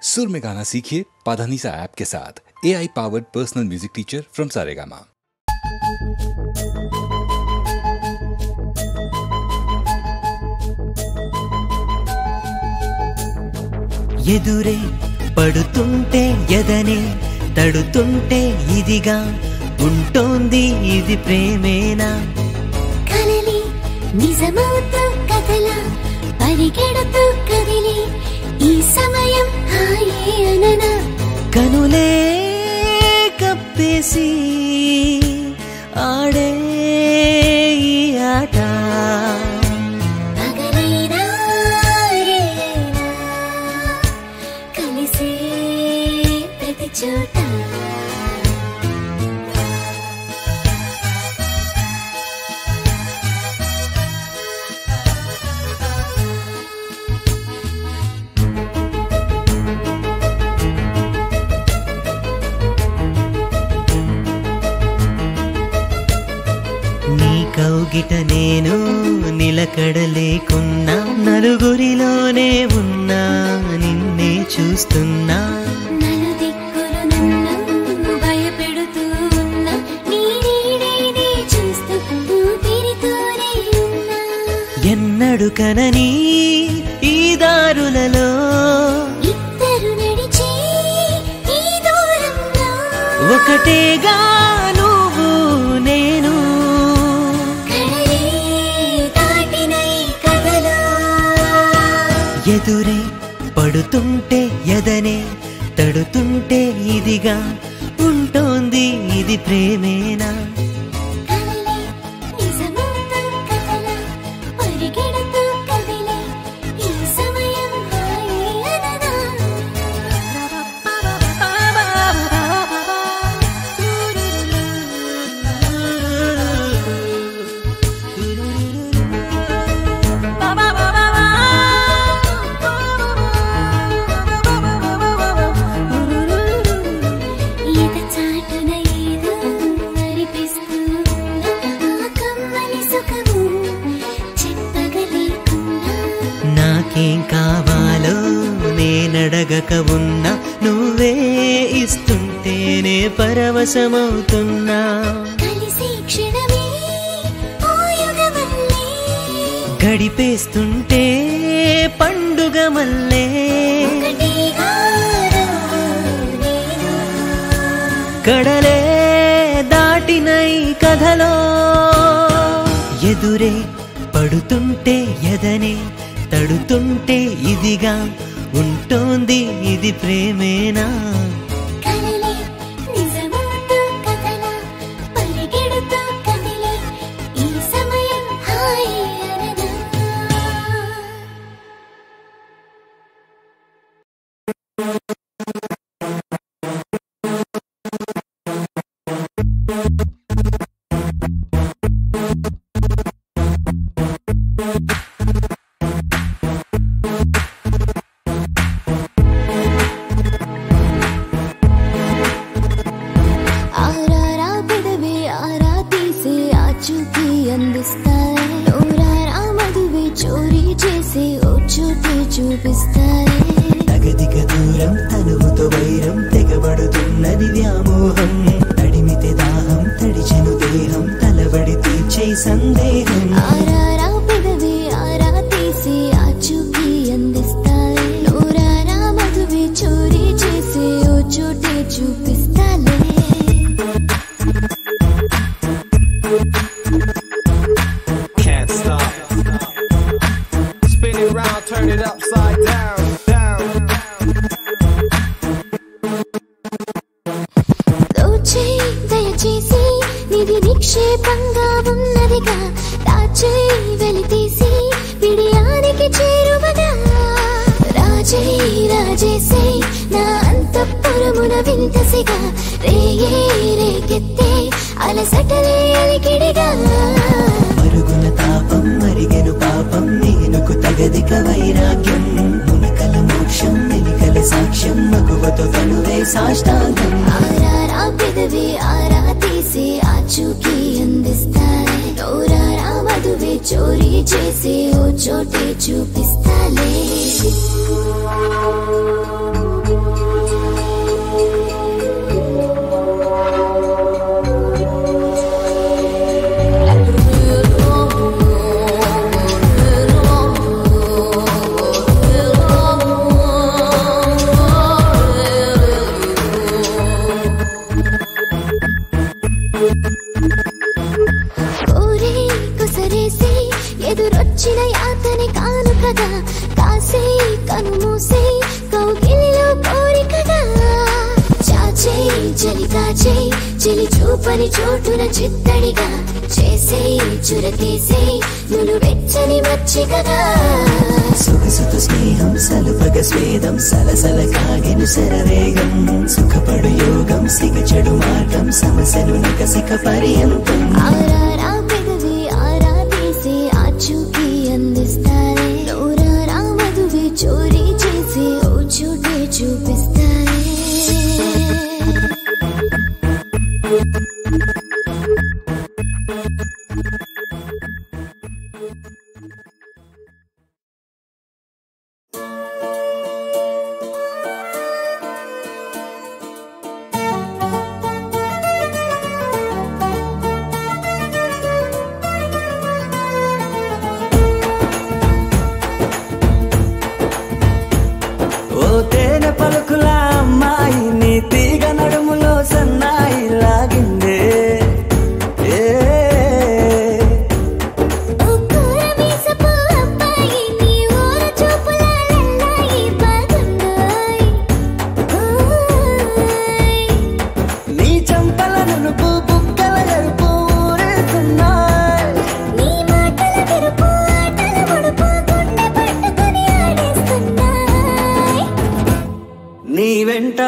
सुर में गाना सीखिए पाधानीसा ऐप के साथ। AI powered personal music teacher from Saregama. ఎదురే పడుతుంటే ఎదనే తడుతుంటే ఇదిగా ఉంటోంది ఇది ప్రేమేనా కలలి నిజమవుతూ కదలా పరిగెడుతూ కదిలి ఈ సమయం హాయే అననా కనులే కప్పేసి ఆడే ఈ ఆట కౌగిట నేను నిలకడలేకున్నా నలుగురిలోనే ఉన్నా నిన్నే చూస్తున్నా నలుదిక్కులు నన్ను భయపెడుతూ ఉన్నా నీ నీడేనే చూస్తూ ఊపిరితోనే ఉన్నా ఎన్నడు కనని ఈ దారులలో ఇద్దరు నడిచే ఈ దూరంలో ఒకటేగా నువ్వు నేను ఎదురే పడుతుంటే ఎదనే తడుతుంటే ఇదిగా ఉంటోంది ఇది ప్రేమేనా నాకేం కావాలో నేనడగక ఉన్నా నువ్వే ఇస్తుంటేనే పరవశమవుతున్నా గడిపేస్తుంటే పండుగ మల్లే కడలే దాటినై కథలో ఎదురే పడుతుంటే ఎదనే తడుతుంటే ఇదిగా ఉంటోంది ఇది ప్రేమేనా తగదిగ దూరం తనువుతో వైరం తెగబడుతున్నది వ్యామోహం తడిమితే దాహం తడిచెను దేహం తలబడి తీర్చే సందేహం ఆరారా పెదవి ఆరా తీసి ఆచూకీ అందిస్తాలే నూరారా మధువి చోరీ చేసి ఓ చోటే చూపిస్తాలే Can't stop. Spin it round, turn it upside down, down. దోచే దయచేసి నిధి నిక్షేపంగా ఉన్నదిగా దాచే వెలితీసి పిడియానికి చేరువగా రాజే రాజేసే నా అంతఃపురమున వింతసిగా రేయే రేకెత్తే అలసటలే అలికిడిగా మరుగున తాపం మరిగెను పాపం నేనుకు తగదిక వైరాగ్యం మునకల మోక్షం మెలికల సాక్ష్యం మగువతో తనువే సాష్టాంగం ఆరారా పెదవి ఆరా తీసి ఆచూకీ అందిస్తాలే నోరారా మధువే చోరీ చేసి ఓ చోటే చూపిస్తాలే చెప్పని చోటున చిత్తడిగా చేసే చురతీసే నును వెచ్చని మచ్చికగా సొగసుతో స్నేహం సలుపగ స్వేదం సలసల కాగెను శరవేగం సుఖపడు యోగం సిగచెడు మార్గం సమస్యను నకసిక పర్యంతం ఆరారా పెదవి ఆరా తీసి ఆచూకీ అందిస్తాయి నోరారా మధువే చోరీ చేసి ఓ చోటే చూపిస్తాయి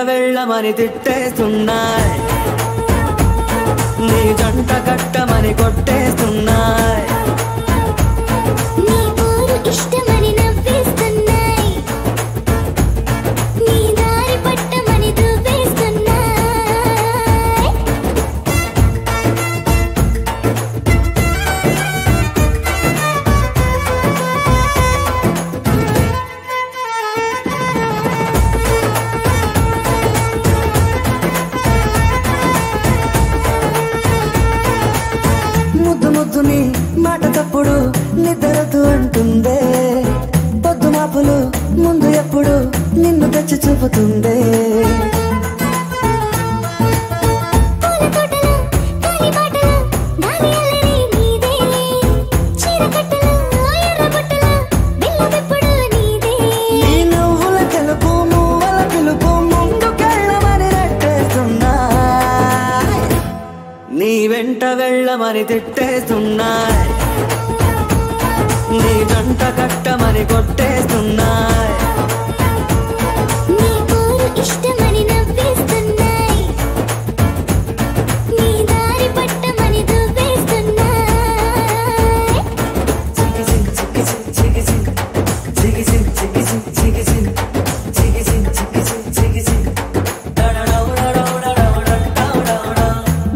వెళ్ళమని తిట్టేస్తున్నాయి నీ జంట కట్టమని కొట్టేస్తున్నాయి నీ పోరు ఇష్టమని నవ్వేస్తున్నాయి నీ దారి పట్టమని దువ్వేస్తున్నాయి ముద్దుని మాట తప్పుడు నిద్రతూ అంటుందే పొద్దు మాపులు ముందు ఎప్పుడు నిన్ను తెచ్చి చూపుతుందే ఈ నువ్వుల తెలుపు నువ్వుల పిలుపు ముందుకెళ్ళమని నెట్టేస్తున్నాయి నీ వెంట వెళ్ళమని తిట్టేస్తున్నాయి నీ జంట కట్టమని కొట్టేస్తున్నాయి నీ పోరు ఇష్టమని నవ్వేస్తున్నాయి నీ దారి పట్టమని దువ్వేస్తున్నాయి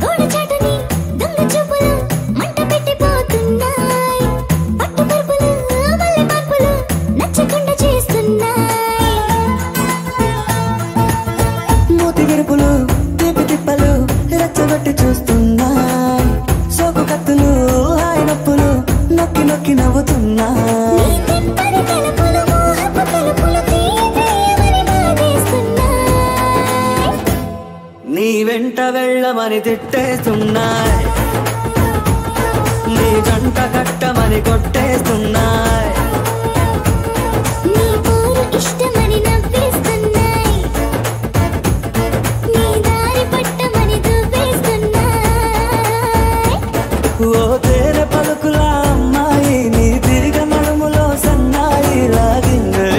గోడచాటుని దొంగ చూపులు మంట పెట్టిపోతున్నాయి పట్టు పరుపులు వల్లె మార్పులు నచ్చకుండా చేస్తున్నాయి మూతి విరుపులు తీపి తిప్పలు రెచ్చగొట్టి చూస్తున్నాయి సోకు కత్తులు హాయి నొప్పులు నొక్కి నొక్కి నవ్వుతున్నాయి నీ తెప్పని తలుపులు మోహపు తలుపులు తీయమని బాధేస్తున్నాయి నీ వెంట వెళ్ళమని తిట్టేస్తున్నాయి నీ జంట కట్టమని కొట్టేస్తున్నాయి నీ పోరు ఇష్టమని నవ్వేస్తున్నాయి నీ దారి పట్టమని దువ్వేస్తున్నాయి ఓ తేనె పలుకుల అమ్మాయి నీ తిరిగ నడుములో సన్నాయి లాగిందే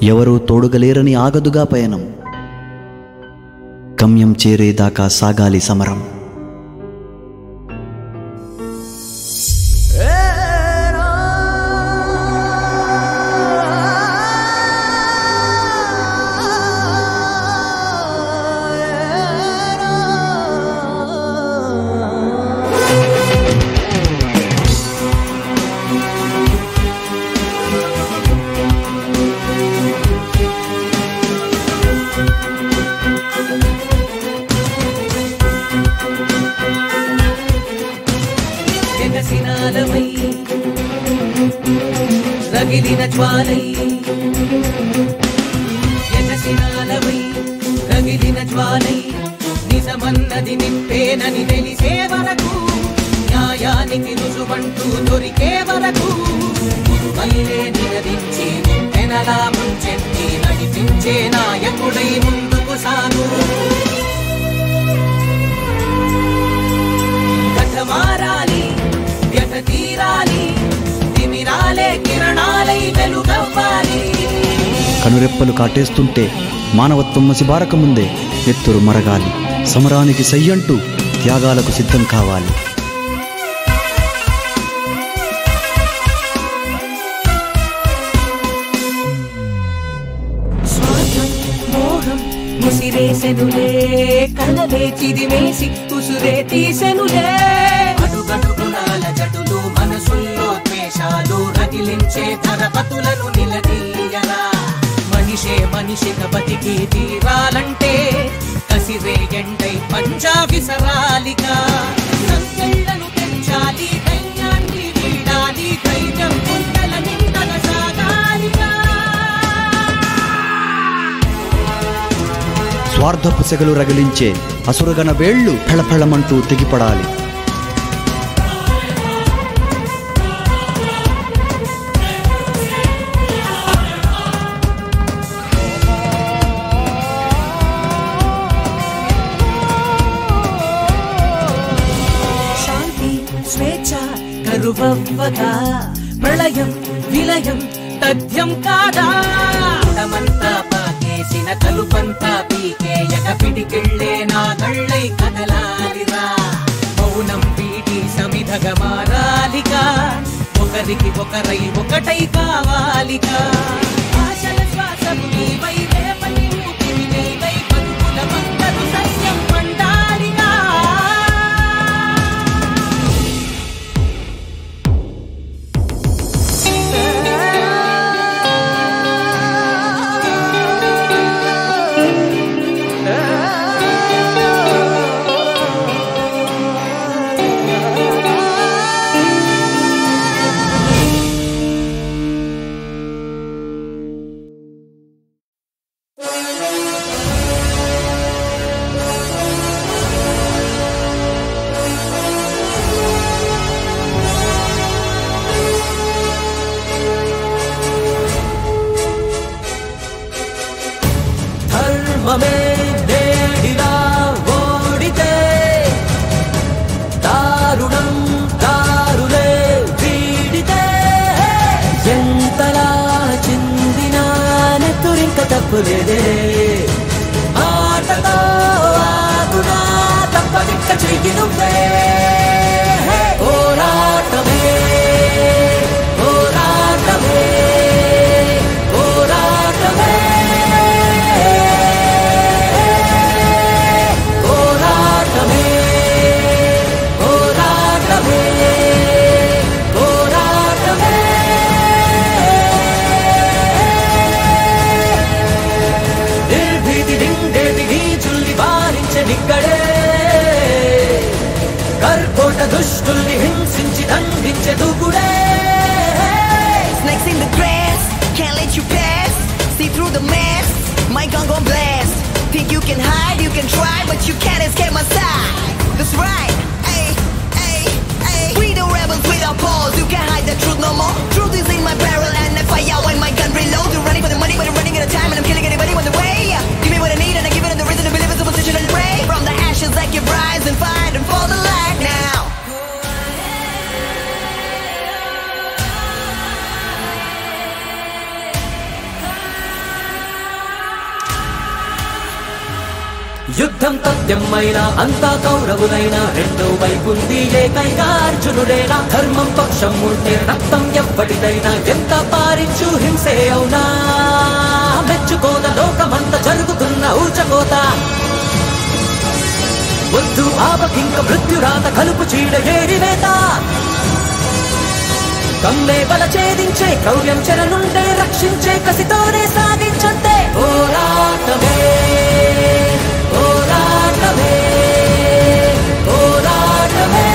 ఎవరూ తోడుగలేరని ఆగదుగా పయనం. గమ్యం చేరేదాకా సాగాలి సమరం. రగిలిన జ్వాలై ఎగసినాలవై రగిలిన జ్వాలై నిజమన్నది నిప్పేనని తెలిసే వరకు న్యాయానికి రుజువంటూ దొరికే వరకు మైలే నినదించి పెనలా ముంచెత్తి నడిపించే నాయకుడై ముందుకు సాగు. కథ మారాలి, వ్యథ తీరాలి, తిమిరాలే కిరణాలై వెలుగవ్వాలి. కనురెప్పలు కాటేస్తుంటే మానవత్వం మసిబారకముందే ఎత్తురు మరగాలి. సమరానికి సయ్యంటూ త్యాగాలకు సిద్ధం కావాలి. ముసిరేసెనులే కలలే చిదివేసి ఉసురే తీసెనులే. అడుగడుగునాల జటులు మనసుల్లో ద్వేషాలు రగిలించే ధరపతులను నిలదీయరా. మనిషే మనిషిగా బతికి తీరాలంటే కసిరే ఎండై పంజా విసరాలిగా. సంకెళ్ళను తెంచాలి, దైన్యాన్ని వీడాలి, ధైర్యం గుండెల నిండగా సాగాలిగా. స్వార్థపు సెగలు రగిలించే అసురగణ వేళ్లు ఫళఫళమంటూ తెగిపడాలి. శాంతి స్వేచ్ఛ కరువవ్వగా ప్రళయం విలయం తథ్యం కాదా. ఉడమంతా పాకేసిన కలుపంతా పీకేయక పిడికిళ్ళే నా గళ్ళై కదలాలిరా. మౌనం వీడి సమిధగా మారాలిగా. ఒకరికి ఒకరై ఒకటై కావాలిగా. ఆశల శ్వాసము నీవై, రేపటి ఊపిరి నీవై, బతుకుల మంటలు సైన్యం పండాలిగా. ధర్మమే నేడిలా ఓడితే దారుణం దారులే వీడితే ఎంతలా చిందినా నెత్తురింక తప్పులేదే. ఆటతో ఆగునా తప్పనిక్క చెయ్యి నువ్వే. పోరాటమే పోరాటమే పోరాటమే పోరాటమే పోరాటమే పోరాటమే. నిర్భీతి డిండేటి ఢీచుల్ని బారించనిక్కడే. కర్కోట దుష్టుల్ని హింసించి దండించే దూకుడే. Snakes in the grass, can't let you pass. See through the mess, my gun gon' blast. Think you can hide, you can try, but you can't escape my side. That's right, ay, ay, ay. We the rebels with our paws, you can't hide the truth no more. Truth is in my barrel and I fire when my gun reloads. You're running for the money, but I'm running out of time and I'm killing anybody on the way. Give me what I need and I give it the reason to believe it's a position and pray. From the ashes I keep rising, fighting for the light now. రక్తం తథ్యమైనా అంతా కౌరవులైనా రెండో వైపుంది ఏకైక అర్జునుడేనా ధర్మం పక్షం ఉంటే రక్తం ఎవ్వడిదైనా ఎంత పారించు హింసే అవునా మెచ్చుకోద లోకమంత జరుగుతున్న ఊచకోత వద్దు ఆపకింక మృత్యురాత కలుపు చీడ ఏరివేత కమ్మే బల ఛేదించే క్రౌర్యం చెరనుండే రక్షించే కసితోనే సాగించంతే పోరాటమే పోరాటమే పోరాటమే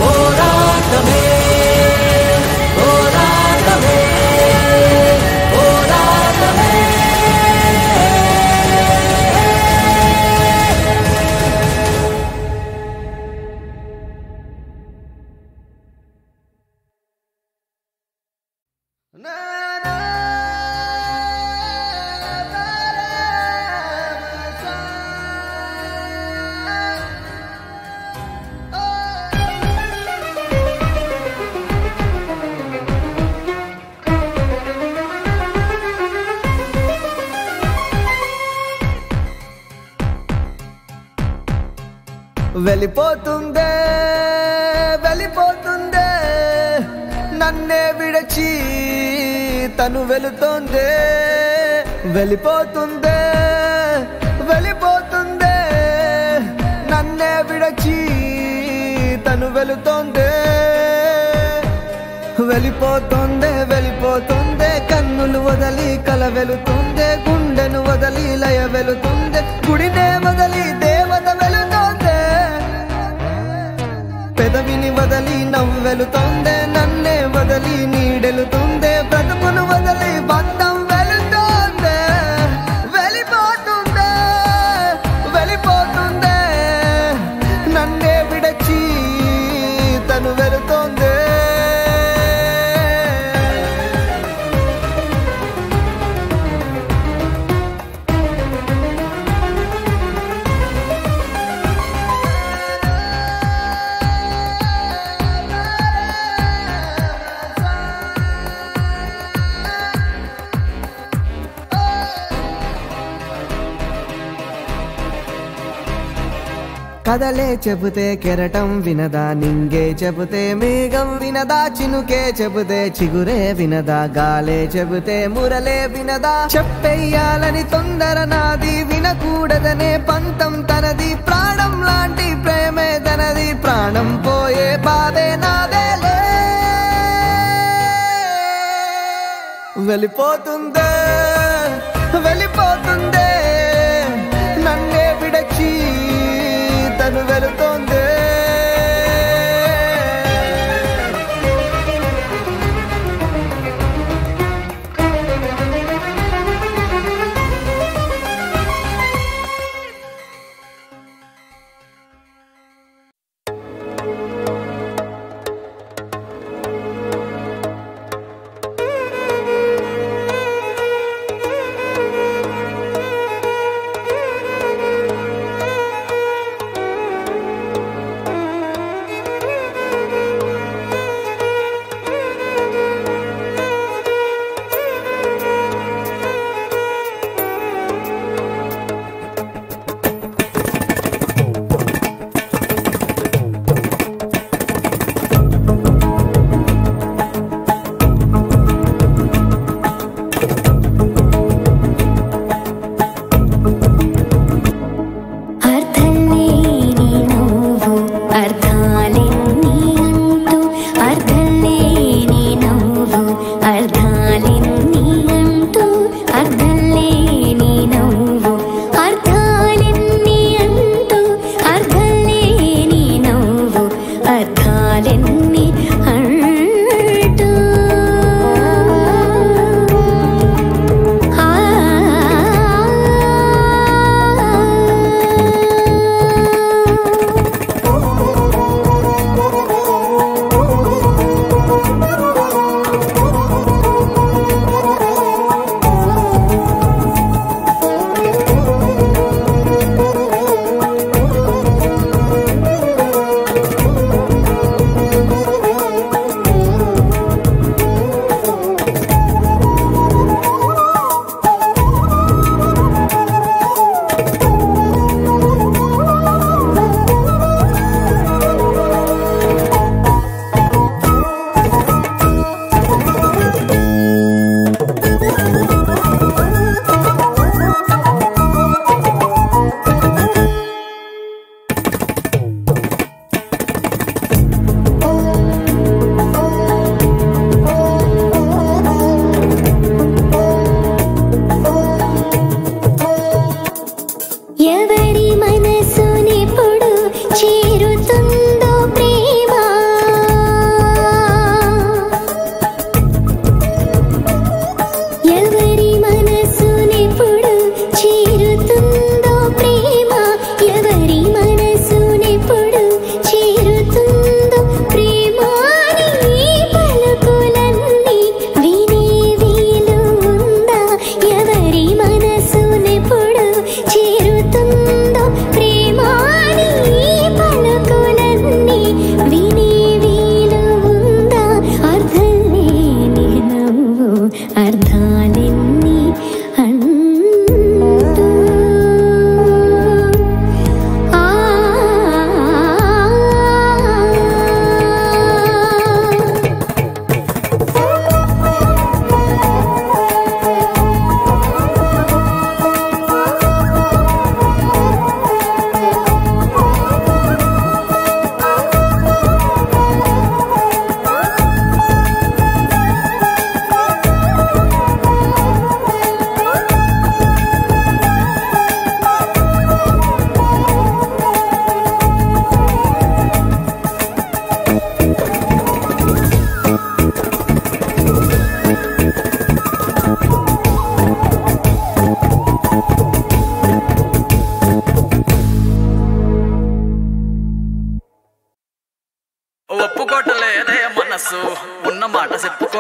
పోరాటమే పోరాటమే పోరాటమే వెళ్ళిపోతుందే వెళ్ళిపోతుందే నన్నే విడచి తను వెళుతోందే వెళ్ళిపోతుందే వెళ్ళిపోతుందే నన్నే విడచి తను వెళుతోందే వెళ్ళిపోతుందే వెళ్ళిపోతుందే కన్నులు వదలి కల వెళుతుందే గుండెను వదలి లయ వెళుతుందే గుడినే వదలి దేవత వెళుతోందే పెదవిని వదలి నవ్వెలుతోందే నన్నే వదలి నీడెలుతుందే బ్రతుకును వదలి బంధం వెళుతోందే వెళ్ళిపోతుందే వెళ్ళిపోతుందే నన్నే విడచి తను వెళుతోందే కదలే చెబితే కెరటం వినదా నింగే చెబితే మేఘం వినదా చినుకే చెబితే చిగురే వినదా గాలే చెబితే మురలే వినదా చెప్పెయ్యాలని తొందర నాది వినకూడదనే పంతం తనది ప్రాణం లాంటి ప్రేమే తనది ప్రాణం పోయే బాధే నాదేలే వెళ్ళిపోతుందే వెళ్ళిపోతుందే నన్నే విడచి తను వెళుతోందే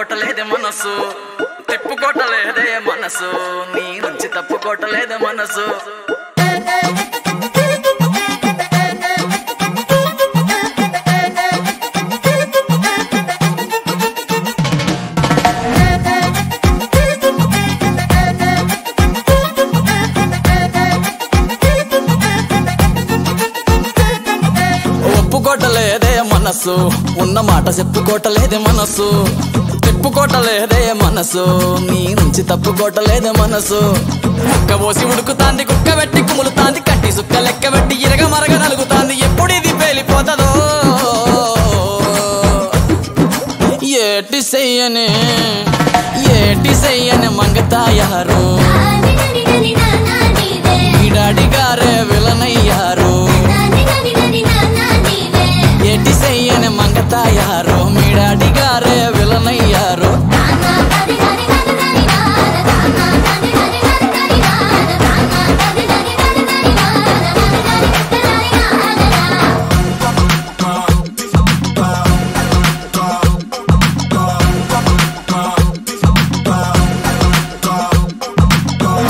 తప్పుకోటలేదే మనసు, తిప్పుకోటలేదే మనసు, నీ నుంచి తప్పుకోటలేదే మనసు. ఒప్పుకోటలేదే మనసు, ఉన్న మాట చెప్పుకోటలేదే మనసు, తిప్పుకోటలేదే మనసు, నీ నుంచి తప్పుకోటలేదే మనసు. కుక్క పోసి ఉడుకుతాంది, కుక్క పెట్టి కుములుతాంది, కట్టి సుక్క లెక్క పెట్టి ఇరగ మరగ నలుగుతాంది, ఎప్పుడు ఇది పేలిపోతుందో ఏటి చెయ్యనే ఏటి చెయ్యనే మంగతాయారు, ఈ డాడీ గారే విలనయ్యారు. ఏటి చెయ్యనే మంగతాయారు, మీ డాడీ గారే విలనయ్యారు.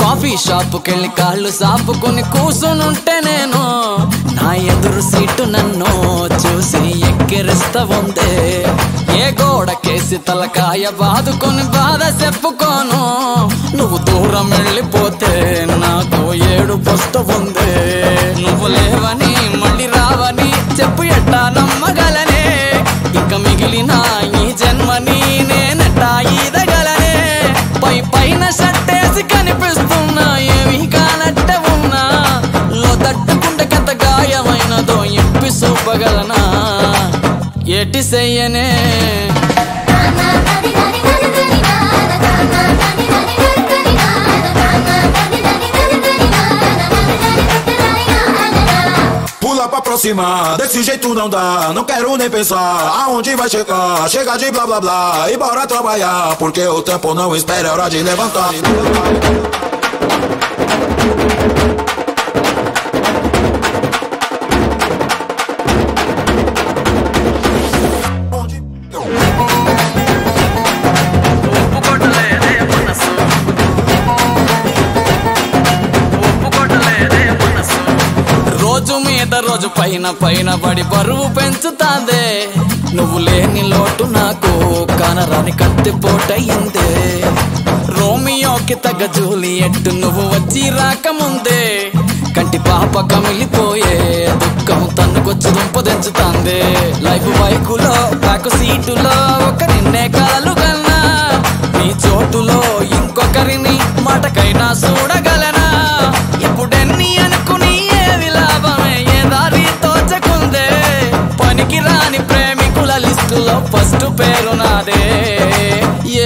కాఫీ షాపుకెళ్ళి కాళ్ళు సాపుకొని కూసునుంటే నేను, నా ఎదురు సీటు నన్ను చూసి ఎక్కిరిస్తా ఉందే. ఏ గోడకేసి తలకాయ బాదుకొని బాధ చెప్పుకోను, నువ్వు దూరం వెళ్ళిపోతే నాకు ఏడుపొస్తూ ఉందే. నువ్వు లేవని మళ్ళీ రావని చెప్పు ఎట్టా నమ్మగలనే, ఇక మిగిలిన ఈ జన్మని నేనెట్టా ఈదగలనే. పై పైన షట్టేసి కనిపిస్తున్నా ఏమి కానట్టే ఉన్నా, లో తట్టుకుంటే కథ గాయమైనదో ఇప్పి చూపగలనా. ఏటి చెయ్యనే Pula pra aproximar, desse jeito não dá, não quero nem pensar aonde vai chegar, chega de blá blá blá e bora trabalhar, porque o tempo não espera, é hora de levantar. రోజు పైన పైన పడి బరువు పెంచుతాందే, నువ్వు లేని లోటు నాకు కానరాని కత్తిపోటయిందే. రోమియోకి తగ్గ జూలియట్ నువ్వు వచ్చి రాకముందే, కంటి పాప కమిలిపోయే దుఃఖం తన్నుకొచ్చి దుంపదెంచుతాందే. లైఫ్ బైకులో బ్యాక్ సీటులో ఒకరిన్నే కలలుగలనా, నీ చోటులో ఇంకొకరిని మాటకైనా చూడగలనా. ఇప్పుడెన్ని అనుకుని ఏవి లాభమే, ఏ దారి తోచకుందే. పనికి రాని ప్రేమికుల లిస్టులో ఫస్ట్ పేరు నాదే.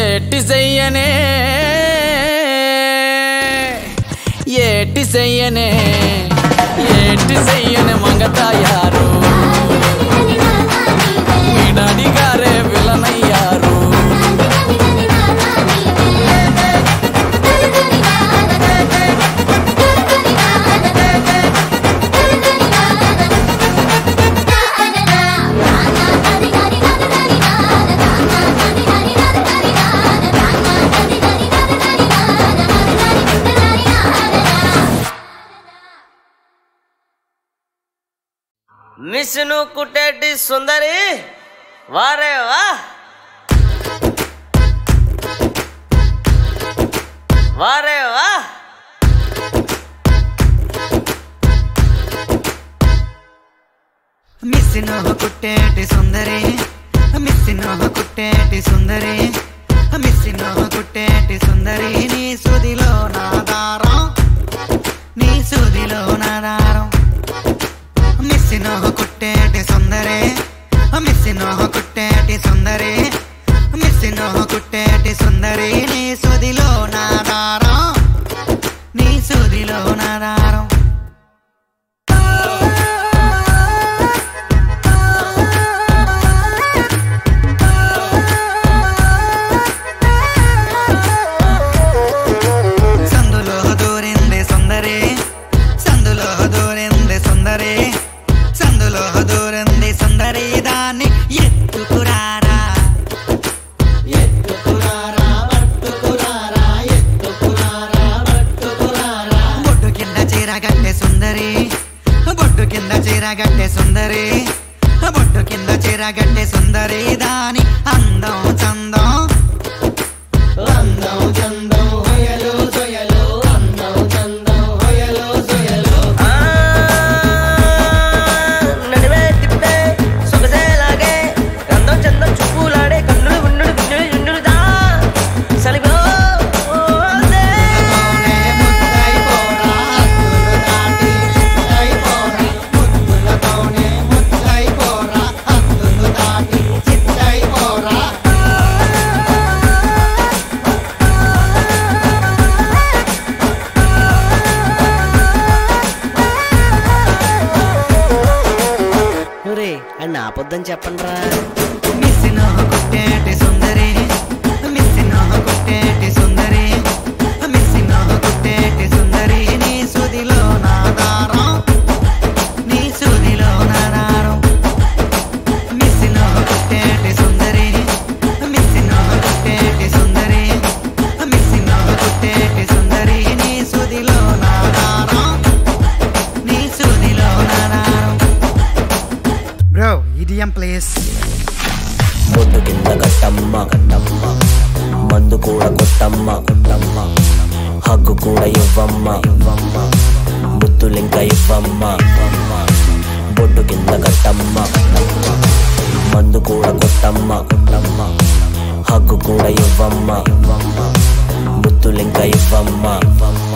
ఏటి చెయ్యనే ఏటి చెయ్యనే ఏటి చెయ్యనే మంగతాయారు, మీ డాడీ గారే విలనయ్యారు. మిస్ను కుట్టేటి సుందరి వారే వా, వారే వా. మిస్సినో కుట్టేటి సుందరి, మిస్సినో కుట్టేటి సుందరి, మిస్సినో కుట్టేటి సుందరి, నీ సుదిలో నా దారం, నీ సుదిలో నా దారం. మిస్సినో కుట్టేటి సుందరి, మిస్సినో కుట్టేటి సుందరి, మిస్సినో కుట్టేటి సుందరి, నీ సుదిలో నా దారం, నీ సుదిలో నా దారం. సందులో దూరింది సుందరి, సందులో దూరింది సుందరి, సందులో దూరింది సుందరి, దాన్ని ఎత్తుకురారా, ఎత్తుకు గట్టె సుందరి బొట్టు కింద చీర గట్టె సుందరి బొట్టు కింద చీర గట్టె సుందరి దాని అందం చందం అందం చందం హొయలు సొయలు అందం చందం హొయలు సొయలు నడివే తిప్పే సొగసేలాగే అందం చందం చూపులాడే కన్నులు గుండులు గుండులు గుండులు దా సలిగో అని ఆపొద్దని చెప్పండి రా. మిస్సినో కుట్టేటి సుందరి మిస్సినో కుట్టేటి సుందరి మిస్సినో కుట్టేటి సుందరి నీ సుదిలో నా దారం నీ సుదిలో నా దారం మిస్సినో కుట్టేటి సుందరి మిస్సినో కుట్టేటి సుందరి మిస్సినో కుట్టేటి సుందరి నీ సుదిలో నా దారం నీ సుదిలో నా దారం బ్రో ఇడియం ప్లేస్ బొడ్డు కింద కట్టమ్మ కట్టమ్మ మందు కూడా కొట్టమ్మ కొట్టమ్మ హగ్గు కూడా ఇవ్వమ్మ ఇవ్వమ్మ ముద్దులింక ఇవ్వమ్మ బొడ్డు కింద కట్టమ్మ కట్టమ్మ మందు కూడా కొట్టమ్మ కొట్టమ్మ హగ్గు కూడా ఇవ్వమ్మ ఇవ్వమ్మ ముద్దులింక ఇవ్వమ్మ ఇవ్వమ్మ